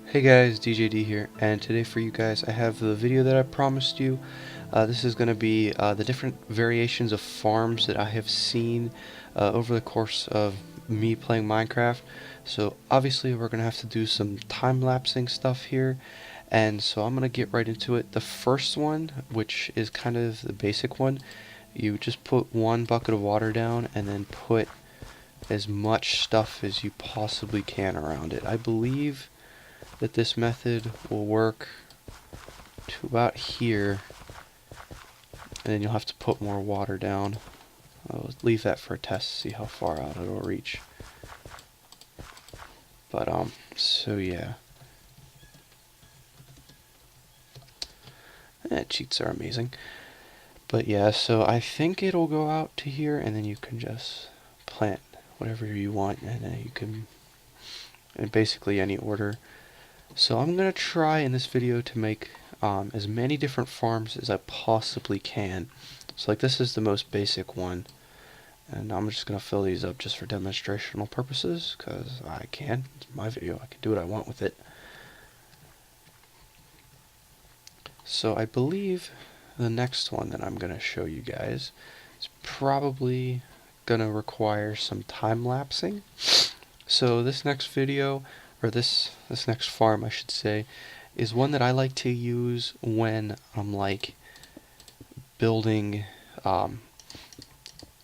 Hey guys, DJD here, and today for you guys I have the video that I promised you. This is going to be the different variations of farms that I have seen over the course of me playing Minecraft. So obviously we're going to have to do some time-lapsing stuff here, and so I'm going to get right into it. The first one, which is kind of the basic one, you just put one bucket of water down and then put as much stuff as you possibly can around it. I believe that this method will work to about here, and then you'll have to put more water down. I'll leave that for a test to see how far out it'll reach. But so yeah. Cheats are amazing. But yeah, so I think it'll go out to here, and then you can just plant whatever you want, and then you can, in basically any order. So I'm going to try in this video to make as many different farms as I possibly can. So like this is the most basic one, and I'm just going to fill these up just for demonstrational purposes, because I can. It's my video, I can do what I want with it. So I believe the next one that I'm going to show you guys is probably going to require some time-lapsing. So this next video, or this next farm I should say, is one that I like to use when I'm like building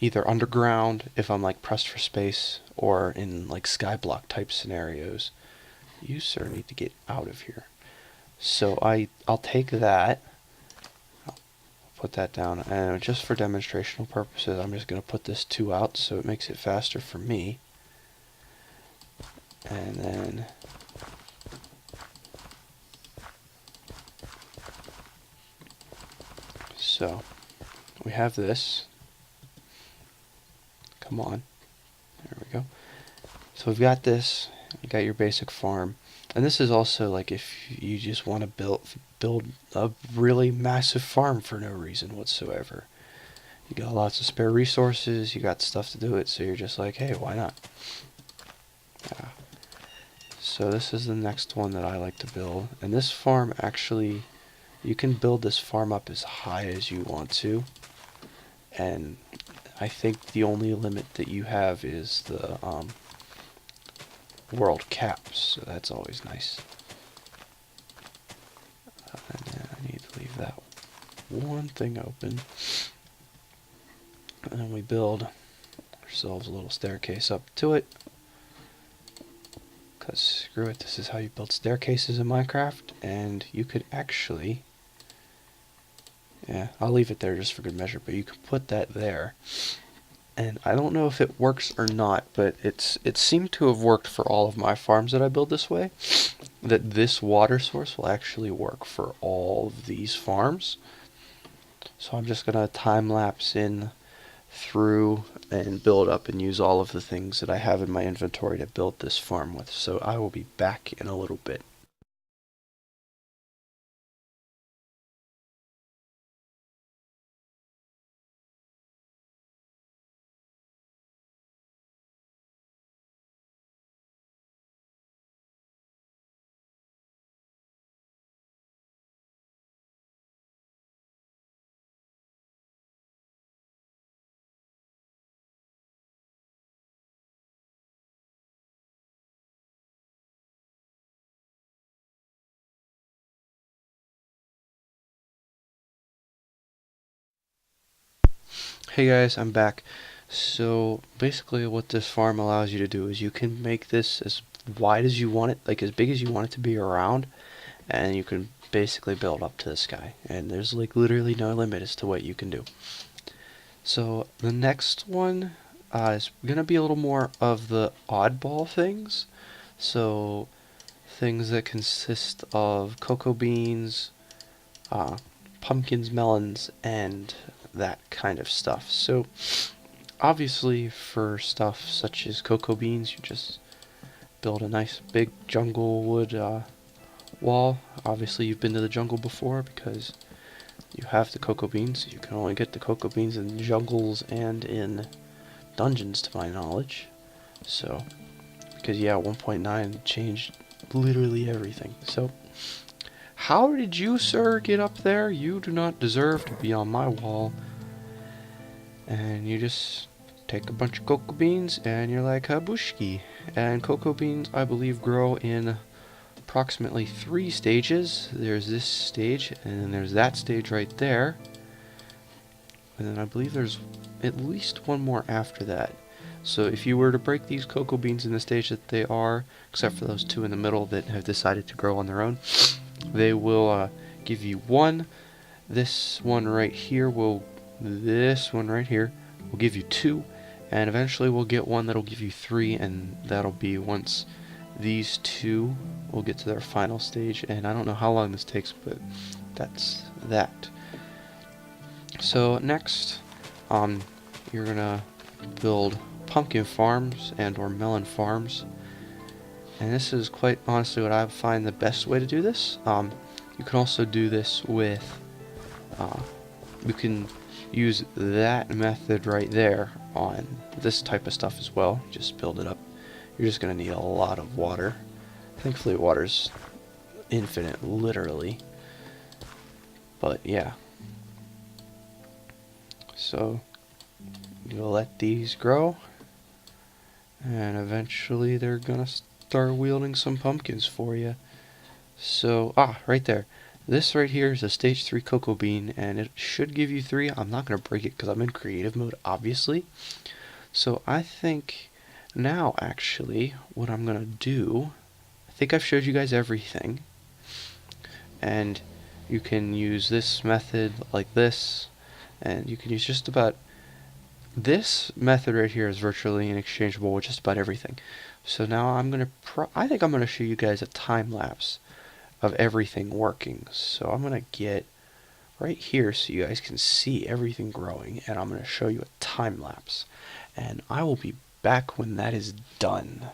either underground if I'm like pressed for space, or in like skyblock type scenarios. You sir need to get out of here. So I'll take that, I'll put that down, and just for demonstrational purposes I'm just going to put this 2 out so it makes it faster for me. And then so we have this. Come on. There we go. So we've got this. You got your basic farm. And this is also like if you just want to build a really massive farm for no reason whatsoever. You got lots of spare resources, you got stuff to do it, so you're just like, hey, why not? So this is the next one that I like to build. And this farm actually, you can build this farm up as high as you want to. And I think the only limit that you have is the world caps, so that's always nice. And then I need to leave that one thing open. And then we build ourselves a little staircase up to it. Because screw it, this is how you build staircases in Minecraft. And you could actually, yeah, I'll leave it there just for good measure, but you can put that there. And I don't know if it works or not, but it seemed to have worked for all of my farms that I build this way. That this water source will actually work for all of these farms. So I'm just gonna time lapse in through and build up and use all of the things that I have in my inventory to build this farm with. So I will be back in a little bit. Hey guys, I'm back. So basically what this farm allows you to do is you can make this as wide as you want it, like as big as you want it to be around, and you can basically build up to the sky. And there's like literally no limit as to what you can do. So the next one is gonna be a little more of the oddball things. So things that consist of cocoa beans, pumpkins, melons, and that kind of stuff. So obviously for stuff such as cocoa beans, you just build a nice big jungle wood wall. Obviously you've been to the jungle before because you have the cocoa beans. You can only get the cocoa beans in jungles and in dungeons to my knowledge. So, because yeah, 1.9 changed literally everything. So, how did you, sir, get up there? You do not deserve to be on my wall. And you just take a bunch of cocoa beans and you're like, Habushki. And cocoa beans, I believe, grow in approximately 3 stages. There's this stage, and then there's that stage right there. And then I believe there's at least one more after that. So if you were to break these cocoa beans in the stage that they are, except for those 2 in the middle that have decided to grow on their own, they will give you 1. This one right here will give you 2, and eventually we'll get one that'll give you 3, and that'll be once these 2 will get to their final stage. And I don't know how long this takes, but that's that. So next, you're gonna build pumpkin farms and or melon farms, and this is quite honestly what I find the best way to do this. You can also do this with you can use that method right there on this type of stuff as well. Just build it up. You're just gonna need a lot of water. Thankfully water's infinite, literally. But yeah. So you'll let these grow, and eventually they're gonna start wielding some pumpkins for you. So, right there. This right here is a stage 3 cocoa bean, and it should give you 3. I'm not going to break it because I'm in creative mode, obviously. So I think now, actually, what I'm going to do, I think I've showed you guys everything. And you can use this method like this, and you can use just about... This method right here is virtually interchangeable with just about everything. So now I'm going to... I think I'm going to show you guys a time lapse of everything working. So I'm going to get right here so you guys can see everything growing, and I'm going to show you a time lapse, and I will be back when that is done.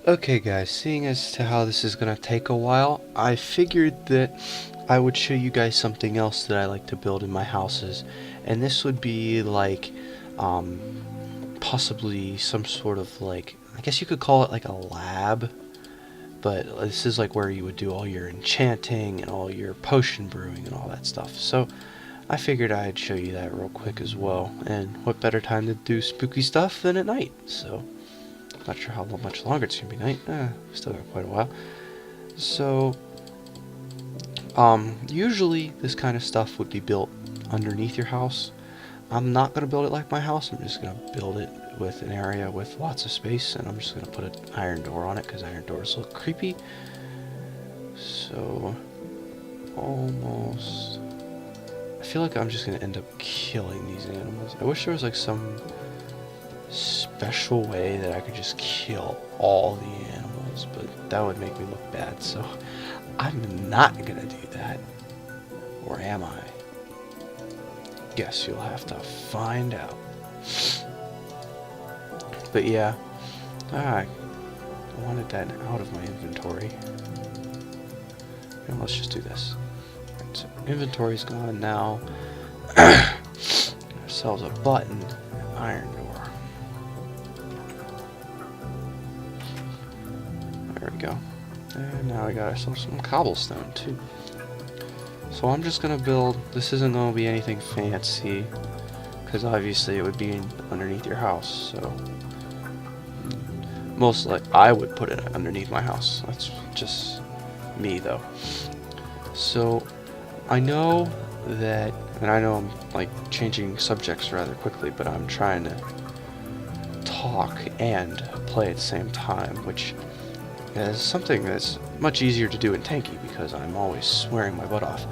Okay guys, seeing as to how this is gonna take a while, I figured that I would show you guys something else that I like to build in my houses. And this would be like, um, possibly some sort of like, I guess you could call it like a lab. But this is like where you would do all your enchanting and all your potion brewing and all that stuff. So I figured I'd show you that real quick as well. And what better time to do spooky stuff than at night? So not sure how much longer it's gonna be night. Still got quite a while. So, usually this kind of stuff would be built underneath your house. I'm not gonna build it like my house. I'm just gonna build it with an area with lots of space, and I'm just gonna put an iron door on it because iron doors look creepy. So, almost. I feel like I'm just gonna end up killing these animals. I wish there was like some special way that I could just kill all the animals, but that would make me look bad, so I'm not gonna do that. Or am I? Guess you'll have to find out. But yeah, I wanted that out of my inventory. And let's just do this. Right, so inventory's gone now. Ourselves a button, an iron door. There we go. And now we got ourselves some cobblestone too. So I'm just gonna build, this isn't gonna be anything fancy, because obviously it would be underneath your house, so most like I would put it underneath my house. That's just me though. So I know that, and I know I'm like changing subjects rather quickly, but I'm trying to talk and play at the same time, which is something that's much easier to do in Tanky because I'm always swearing my butt off.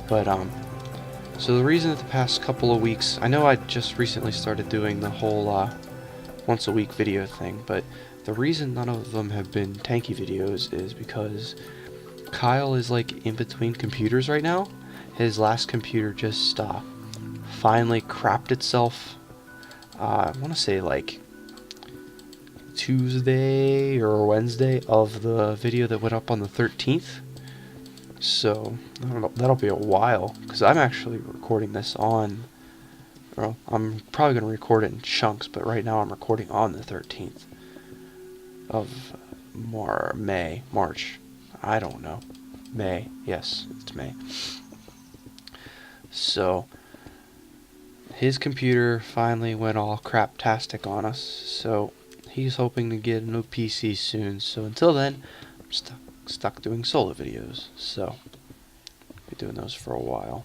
But so the reason that the past couple of weeks, I know I just recently started doing the whole once a week video thing, but the reason none of them have been Tanky videos is because Kyle is like in between computers right now. His last computer just finally crapped itself. I want to say like Tuesday or Wednesday of the video that went up on the 13th. So I don't know, that'll be a while because I'm actually recording this on. Well, I'm probably gonna record it in chunks, but right now I'm recording on the 13th of March. I don't know. May. Yes, it's May. So his computer finally went all craptastic on us. So he's hoping to get a new PC soon. So until then, I'm stuck doing solo videos. So I'll be doing those for a while.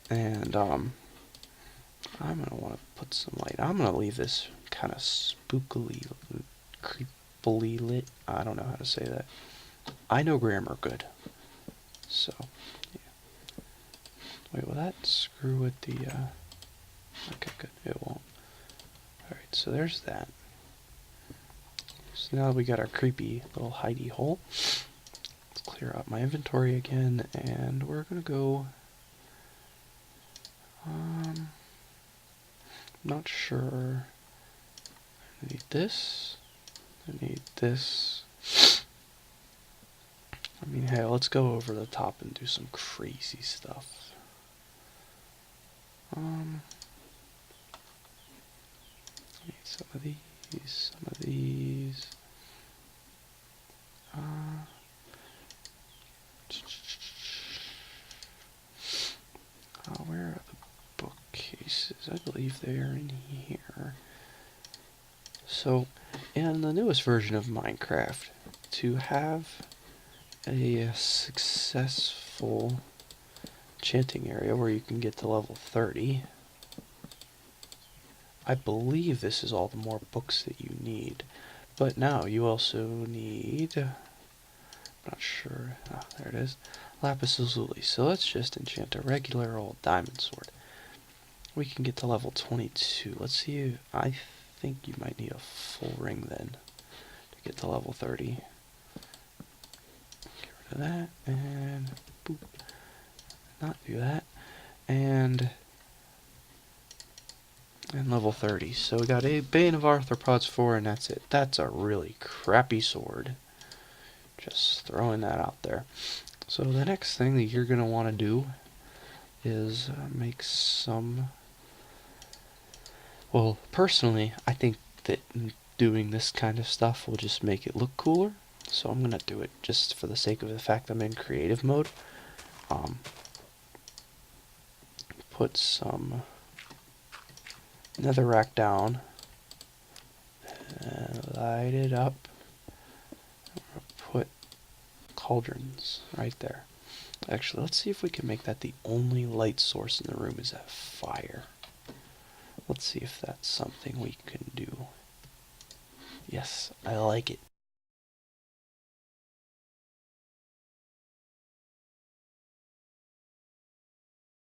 And I'm gonna want to put some light. I'm gonna leave this kind of spookily, creepily lit. I don't know how to say that. I know grammar good. So, yeah. Wait, will that screw with the, okay, good. It won't. Alright, so there's that. So now that we got our creepy little hidey hole, let's clear out my inventory again, and we're gonna go, not sure. I need this. I need this. I mean, hey, let's go over the top and do some crazy stuff. Need some of these, some of these. Where are the bookcases? I believe they are in here. So, in the newest version of Minecraft, to have a successful enchanting area where you can get to level 30, I believe this is all the more books that you need. But now you also need, I'm not sure, there it is, lapis lazuli. So let's just enchant a regular old diamond sword. We can get to level 22. Let's see, I think you might need a full ring then to get to level 30. Get rid of that, and boop. Not do that. And level 30. So we got a Bane of Arthropods 4, and that's it. That's a really crappy sword. Just throwing that out there. So the next thing that you're going to want to do is make some... Well, personally, I think that doing this kind of stuff will just make it look cooler. So I'm going to do it just for the sake of the fact I'm in creative mode. Put some netherrack down. And light it up. Put cauldrons right there. Actually, let's see if we can make that the only light source in the room is that fire. Let's see if that's something we can do. Yes, I like it.